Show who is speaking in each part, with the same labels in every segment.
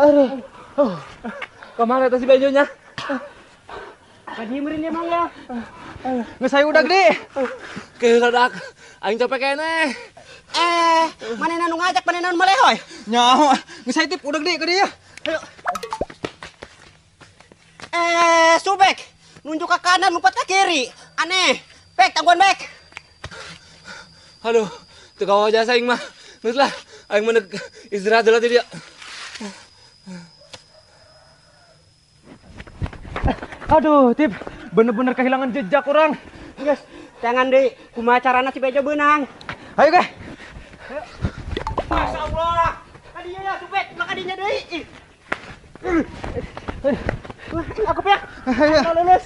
Speaker 1: Aduh. Kemana tuh si Benjonya?
Speaker 2: Kadiemerin emang ya.
Speaker 1: Nggak saya udah gede. Kesadak. Aing capek kene.
Speaker 2: Mana nanu ngajak, mana nanu malehoy?
Speaker 1: Nyaho. Nggak saya tip udah gede ke dia. Ayo.
Speaker 2: Subek. Nunjuk ke kanan, lompat ke kiri. Aneh. Bek, tangguhan bek.
Speaker 1: Aduh. Tuh kawa jasa Aing mah. Nggak lah. Aing mana istirahat dulu dia.
Speaker 3: Aduh, Tip, bener-bener kehilangan jejak orang.
Speaker 2: Guys, jangan deh. Kumaha carana si Bejo benang.
Speaker 3: Ayo, guys.
Speaker 2: Masya Allah. Kadinya ya, Subek. Makadinya deh. Aku pek.
Speaker 3: Ayo.
Speaker 2: Lulus.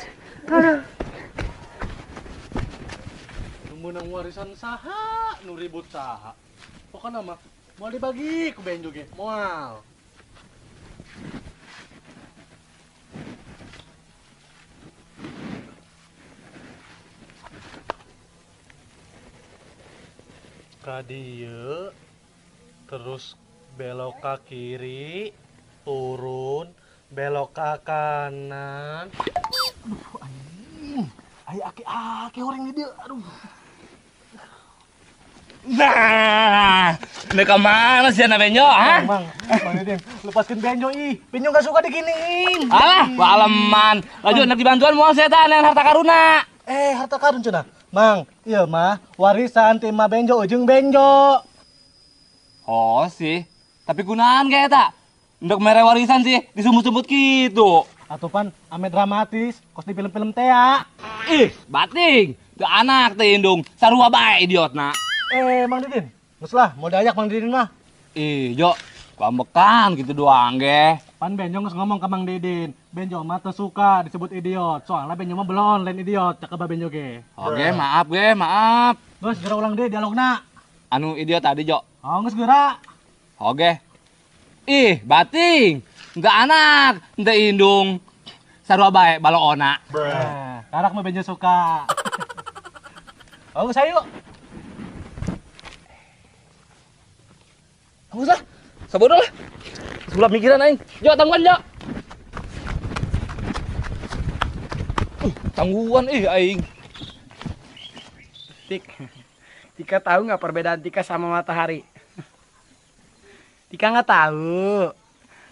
Speaker 4: Menang warisan saha, nu ribut saha. Pokoknya mah mau dibagi ke Benjo ge, moal. Kadieu terus belok ke kiri, turun, belok ke kanan. Aduh anjing. Aya aki-aki orang di dieu. Aduh.
Speaker 1: Nah, ini kemana sih anak Benjo? Ha?
Speaker 4: Mang Didin, lepaskan Benjo ih. Benjo gak suka diginiin.
Speaker 1: Alah, waleman. Laju nak dibantuan mau setan yang harta karuna.
Speaker 4: Harta karun cenah. Mang, iya mah warisan tema Benjo ujung Benjo.
Speaker 1: Oh sih, tapi gunaan kayak tak? Untuk mere warisan sih, disumut-sumut gitu.
Speaker 4: Atau pan ame dramatis, kos di film-film teh ya.
Speaker 1: Ih, bating. Tuh anak teh indung, sarua bae idiot nak.
Speaker 4: Mang Didin, geus lah mau dayak Mang Didin mah.
Speaker 1: Ih, Jo, kambekan gitu doang ge.
Speaker 4: Pan Benjo geus ngomong ke Mang Didin. Benjo mah teu suka disebut idiot. Soalnya Benjo mah belum lain idiot, cakep Benjo ge.
Speaker 1: Oke, maaf ge, maaf.
Speaker 4: Geus geura ulang deh dialogna.
Speaker 1: Anu idiot tadi, Jo.
Speaker 4: Oh, geus geura.
Speaker 1: Oke. Ih, bating. Enggak anak, ente indung. Sarua bae balona.
Speaker 4: Karak mah Benjo suka. Oh, saya yuk.
Speaker 1: Enggak usah. Sabodo lah. Sulap mikiran aing. Jo, tangguhan, Jo. Tangguhan aing.
Speaker 2: Tika tahu nggak perbedaan Tika sama matahari? Tika nggak tahu.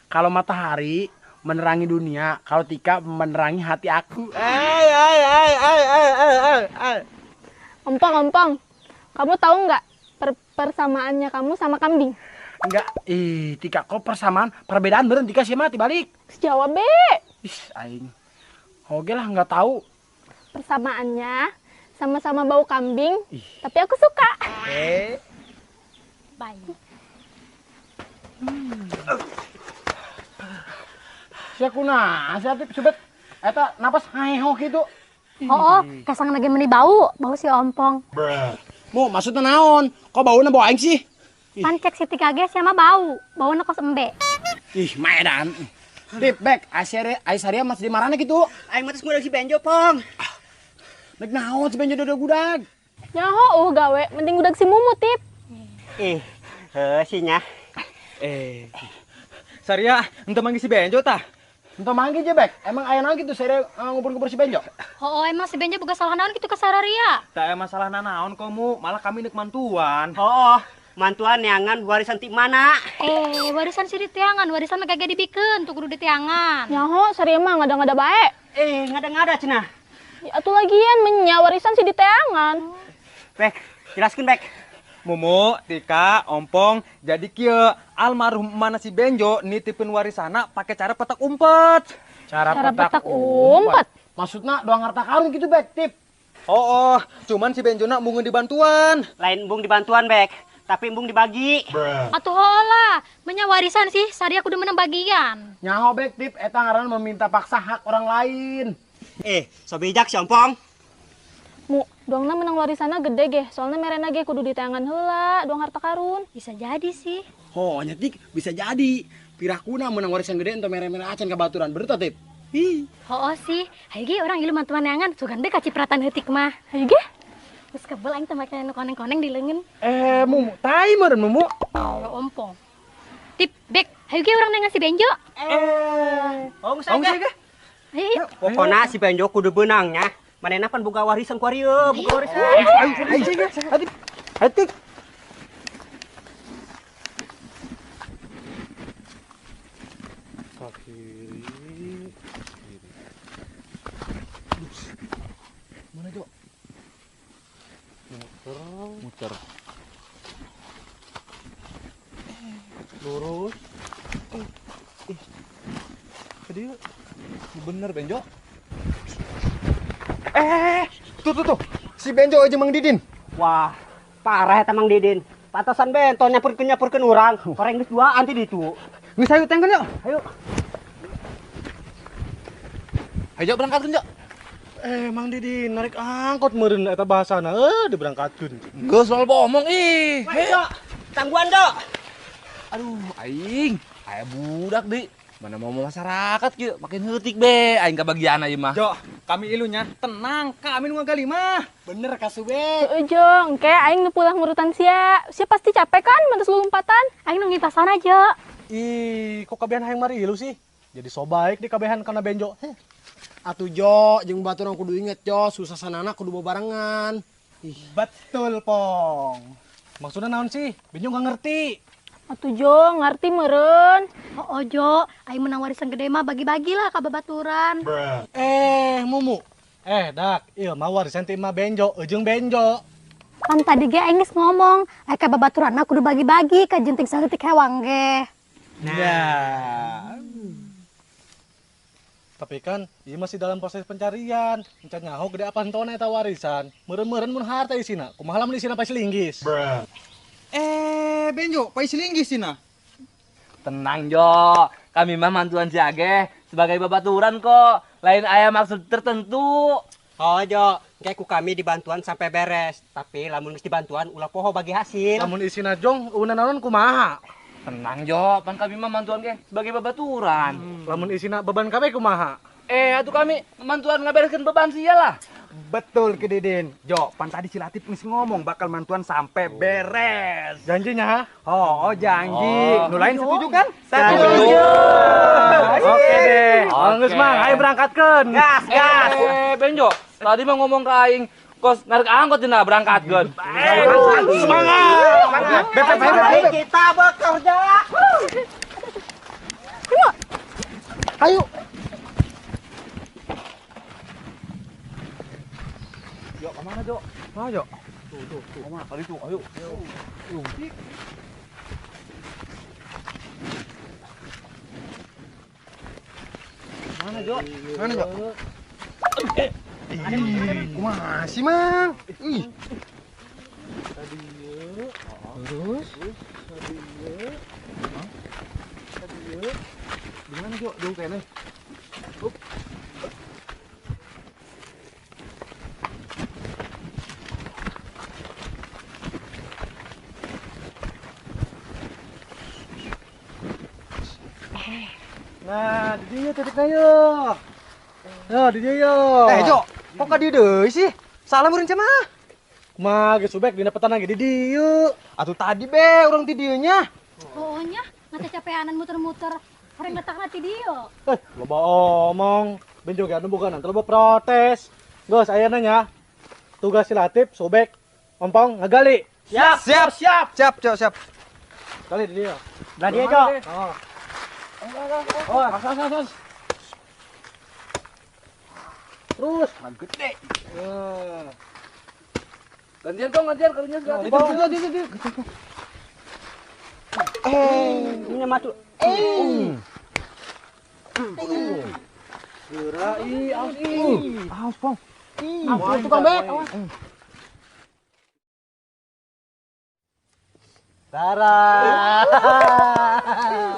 Speaker 2: Kalau matahari menerangi dunia, kalau Tika menerangi hati aku.
Speaker 5: Ompong, kamu tahu nggak persamaannya kamu sama kambing?
Speaker 2: Enggak, Tika kok persamaan, perbedaan beren Tika sih mati balik.
Speaker 5: Jawab be.
Speaker 2: Aing. Oke lah nggak tahu.
Speaker 5: Persamaannya sama-sama bau kambing, tapi aku suka. Baik.
Speaker 2: Sia kunaha, sia tip subet. Eta napas haeho gitu.
Speaker 6: Oh, kasang lagi meni bau si ompong.
Speaker 2: Mu maksudnya naon? Kok baunya bau aing sih?
Speaker 6: Pan cek si Tika ge sia mah baunya kos embe.
Speaker 2: Ih, maedan. Tip back, Aisyah mas di marane gitu. Aing mah geus si Benjo, Pong. Nek naon si Benjo dodo-gudag?
Speaker 5: Nyaho gawe, mending udah si Mumu Tip.
Speaker 2: Sinya.
Speaker 3: Saria, ente manggil si Benjo tah.
Speaker 2: Ento manggi je bek. Emang aya naon gitu saya ngubur-ngubur si Benjo.
Speaker 6: Oh, emang si Benjo boga salah naon gitu ke Sararia.
Speaker 3: Tak masalah nanaon komu, malah kami nek mantuan.
Speaker 2: Oh, mantuan neangan warisan ti mana?
Speaker 6: Warisan si ditiangan, warisan mah kagak dibikeun tuh kudu ditiangan.
Speaker 5: Nyaho, sari emang ngada-ngada bae.
Speaker 2: Ngada-ngada cenah.
Speaker 5: Ya atuh lagian menya warisan si diteangan.
Speaker 2: Bek, jelaskeun bek.
Speaker 3: Mumu, Tika, Ompong, jadi kieu almarhum mana si Benjo nitipin warisana pakai cara petak umpet.
Speaker 5: Cara petak umpet.
Speaker 2: Maksudnya doang harta karun gitu bek, Tip.
Speaker 3: Oh, cuman si Benjo nak bunga dibantuan.
Speaker 2: Lain embung dibantuan bek, tapi embung dibagi.
Speaker 6: Atuh heula, menya warisan sih, sadia kudu menang bagian.
Speaker 2: Nyaho bek, Tip, eta ngaran meminta paksa hak orang lain. So bijak si Ompong.
Speaker 5: Mu, doangna menang warisanna gede ge, soalnya merena ge kudu diteangan heula, doang harta karun.
Speaker 6: Bisa jadi sih.
Speaker 2: Oh, nyetik bisa jadi. Pirakuna menang warisan gede ento mere-mere acan kabaturan berita, Tip.
Speaker 6: Oh sih, hayu ge orang ieu mantuan neangan, sugan deh kacipratan heutik mah.
Speaker 5: Hayu ge.
Speaker 6: Geus kebel aing teh make koneng-koneng di leungeun.
Speaker 2: Mumu, tai meureun Mumu.
Speaker 6: Ya ompong. Tip, bek, Hayu ge orang ngasih benjo.
Speaker 2: Ong saya.
Speaker 6: Ayo.
Speaker 7: Pokoknya si Benjo kudu benangnya. Manehna pan boga warisan ku arieu, boga warisan.
Speaker 2: Ayo. Hati.
Speaker 4: Kiri. Mana Jo? Muter. Lurus. Tadi bener Benjo.
Speaker 2: Tuh. Si Benjo aja Mang Didin.
Speaker 7: Wah, parah eta Mang Didin. Pantasan bentol nyapurkeun urang. Koreng geus duaan ti ditu.
Speaker 2: Geus ayo tengkeun yuk.
Speaker 7: Ayo.
Speaker 1: Ayo berangkat Jo.
Speaker 4: Mang Didin narik angkot meureun eta bahasana. Diberangkatkeun.
Speaker 1: Geus soal omong ih.
Speaker 7: Ayo. Tangguhan, Dok.
Speaker 1: Aduh, aing, aya budak di. Mana mau masyarakat kieu, makin heutik be, aing kabagian ieu mah.
Speaker 3: Jo, kami ilunya tenang, kami nu ngagali mah.
Speaker 2: Bener kasube.
Speaker 5: Jong, kayak aing nu pulang ngurutan sia. Sia pasti capek kan mantas lompatan.
Speaker 6: Aing nungguin pasana aja.
Speaker 4: Ih, kok kabehan hayang marilu sih? Jadi so baik di kabehan karena Benjo.
Speaker 2: Atuh Jo, jeung baturang kudu inget Jo, susasanana kudu barengan.
Speaker 4: Betul, Pong. Maksudnya naon sih? Benjo nggak ngerti.
Speaker 5: Atuh Jong, ngerti meureun.
Speaker 6: Oh, Ojo, aing menang warisan gede mah bagi-bagilah ka babaturan.
Speaker 4: Mumu. Dak, ieu mah warisan ti Imah Benjo, ujung Benjo.
Speaker 6: Kan tadi ge aing geus ngomong, aya ka babaturan mah kudu bagi-bagi ka jentik saeutik hewang ge.
Speaker 4: Tapi kan, ieu masih dalam proses pencarian. Encan nyaho gede apa hentona eta warisan. Meureun-meureun mun harta isina. Kumaha lamun isina pasti linggis.
Speaker 3: Benjo, pai silinggis cenah.
Speaker 1: Tenang Jo, kami mah mantuan si Age sebagai babaturan kok. Lain aya maksud tertentu.
Speaker 7: Oh, Jo, kayak ku kami dibantuan sampai beres. Tapi lamun geus dibantuan ulah poho bagi hasil.
Speaker 4: Lamun isina jong, unan-unan kumaha.
Speaker 1: Tenang Jo, pan kami mah mantuan ge sebagai babaturan.
Speaker 4: Lamun isina beban kabeh kumaha.
Speaker 1: Atuh kami mantuan ngabereskeun beban sia lah.
Speaker 3: Betul ke Didin. Jo, pan tadi si Latif geus ngomong bakal mantuan sampai beres.
Speaker 4: Janjinya ha?
Speaker 3: Oh, janji. Nu lain setuju kan?
Speaker 1: Setuju.
Speaker 4: Oke deh. Geus
Speaker 1: Oke.
Speaker 4: mang, ayo berangkatkeun.
Speaker 7: Gas.
Speaker 1: Benjo, tadi mah ngomong ke aing kos narik angkot cenah berangkatkeun.
Speaker 4: Semangat.
Speaker 7: Mari kita bekerja.
Speaker 2: Ayo.
Speaker 1: Jo, kemana Jo?
Speaker 4: Ayo, Jo.
Speaker 1: Tuh, kemana kali tuh? Ayo. Mana Jo?
Speaker 2: Mana Jo? Kumaha sih, Mang? Ih. Terus?
Speaker 1: Gimana Jo? Jauh kene.
Speaker 4: Nah, di dieu titikna yeuh. Nah, di dieu yeuh.
Speaker 3: Jo, kok ka dieu deui sih? Salah meureun cenah.
Speaker 4: Kumaha ge subek dina petana ge di dieu.
Speaker 3: Atuh tadi be urang ti dieu nya.
Speaker 6: Pokoknya ngate capeanan muter-muter. Hareng letakna ti dieu.
Speaker 4: Loba omong. Benjo ge anu bukan loba protes. Geus ayeuna nya. Tugas si Latif sobek ompong ngagali.
Speaker 3: Siap, Jo.
Speaker 4: Kali di dieu.
Speaker 7: Belah dia, Jo.
Speaker 4: Oh. Oh, kas. Terus.
Speaker 1: Gede.
Speaker 4: Nah.
Speaker 1: Gantian kong, gantian kalinya segala.
Speaker 7: Ini masuk.
Speaker 4: Gerai,
Speaker 3: Awas, Pong.
Speaker 2: Ampun tukang bek.
Speaker 4: Tara.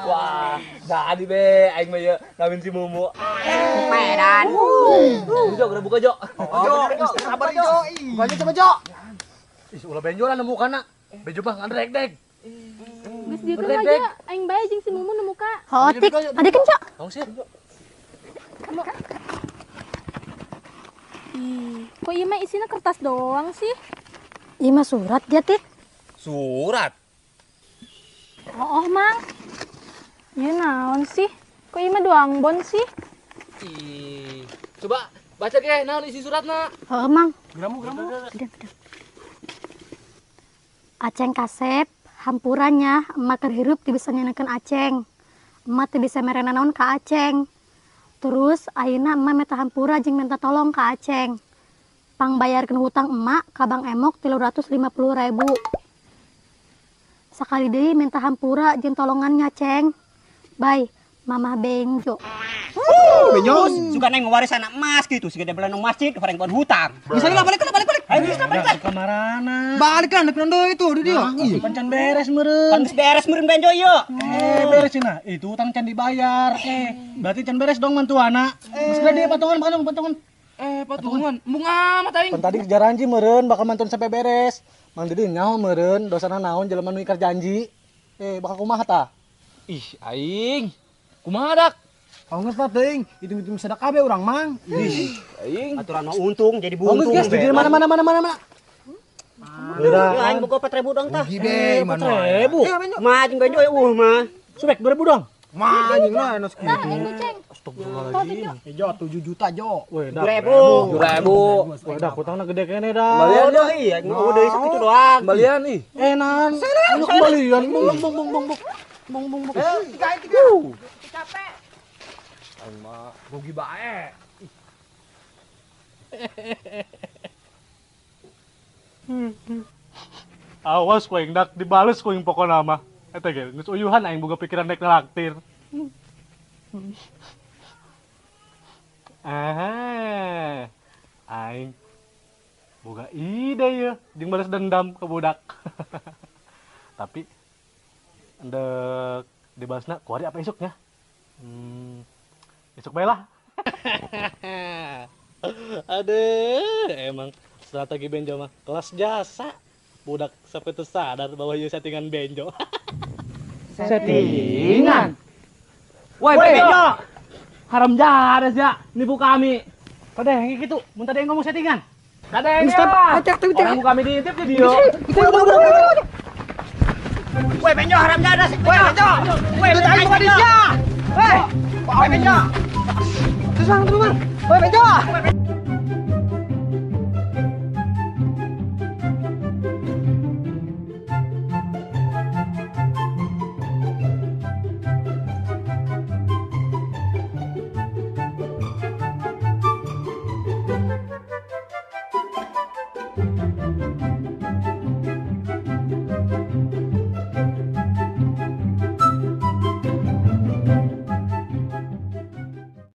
Speaker 1: Wah, jadi be, aing mah ye kawin si Mumu.
Speaker 7: Medan.
Speaker 1: Jo, udah buka Jo.
Speaker 2: Sabar Jo. Bukannya coba Jo.
Speaker 4: Ih, ulah benjo lah nemu kana. Benjo mah ngandrek-dek.
Speaker 5: Geus dieu aja aing bae jeung si Mumu nu muka.
Speaker 6: Hotik, tadi kan, Cok.
Speaker 4: Tong sih.
Speaker 5: Kok ieu mah isina kertas doang sih?
Speaker 6: Ieu mah surat dia, Tik.
Speaker 1: Surat.
Speaker 6: Oh, Mang.
Speaker 5: Ya naon sih? Kok ima doang bon sih?
Speaker 1: Ih, coba baca ge naon isi suratna.
Speaker 6: Mang.
Speaker 2: Gramu.
Speaker 6: Udah. Aceng kasep, hampurannya emak kerhirup ti bisa nyenekeun aceng. Emak teu bisa merena naon ka aceng. Terus ayeuna emak meta hampura jeung minta tolong ka aceng. Pang bayarkeun hutang emak ka Bang Emok 350.000. Sakali deui minta hampura jeung tolongannya ceng. Bye, Mamah Benjo.
Speaker 2: Benjo.
Speaker 7: Suka neng warisan emas gitu, segede belan nang masjid, orang buat hutang.
Speaker 2: Bisa lah balik.
Speaker 7: Ayo bisa balik.
Speaker 4: Kamarana.
Speaker 2: Balik kan nendo itu di dia.
Speaker 4: Pancan beres meureun.
Speaker 7: Kan geus beres meureun benjo ieu.
Speaker 4: Beres cenah. Itu utang can dibayar. Berarti can beres dong mantuana. Geus dia patungan.
Speaker 1: Patungan. Embung amat aing.
Speaker 4: Pan tadi janji meureun bakal mantun sampai beres. Mang Didi nyaho meureun dosana naon jelema nu ikar janji. Bakal kumaha tah?
Speaker 1: Ih, aing. Kumaha dak?
Speaker 2: Ongos tah teuing, itu sedekah be urang mang.
Speaker 1: Aing.
Speaker 7: Aturan mah untung jadi
Speaker 2: Ongos
Speaker 7: buntung.
Speaker 2: geus di mana.
Speaker 7: Ya aing boga 4.000 dong tah.
Speaker 2: Gibe mana?
Speaker 4: 4.000.
Speaker 7: Mah jeung benjo mah.
Speaker 4: Subek 2.000 dong.
Speaker 2: Manjing lah enos kitu.
Speaker 5: Ini ceng.
Speaker 2: Jo 7 juta jo.
Speaker 4: Weh,
Speaker 7: 2.000.
Speaker 1: 2.000.
Speaker 4: Weh, dah utangna gede kene dah.
Speaker 1: Kembalian
Speaker 7: Oh, iya, mau deui sakitu doang.
Speaker 1: Kembalian ih.
Speaker 4: Nan. Ayo kembalian. Bong.
Speaker 1: Aing mah rugi bae.
Speaker 4: Awas ku yang dak dibales ku yang pokona mah. Eta ge geus uyuhan aing boga pikiran dek ngelaktir. Aing boga ide ya jeung balas dendam ke budak. Tapi endek dibalasna ku hari apa esuknya? Esuk bae lah. Aduh, emang strategi Benjo mah kelas jasa. Budak sampai tuh sadar bahwa ieu settingan Benjo.
Speaker 1: Settingan. Woi, Benjo. Haram jares ya, nipu kami.
Speaker 4: Kada yang gitu, mun tadi ngomong settingan.
Speaker 1: Kadang ya. Orang kami diintip di video.
Speaker 7: Woi benjo haram jadas. Woi benjo. Woi benjo. Woi benjo. Terus Woi benjo.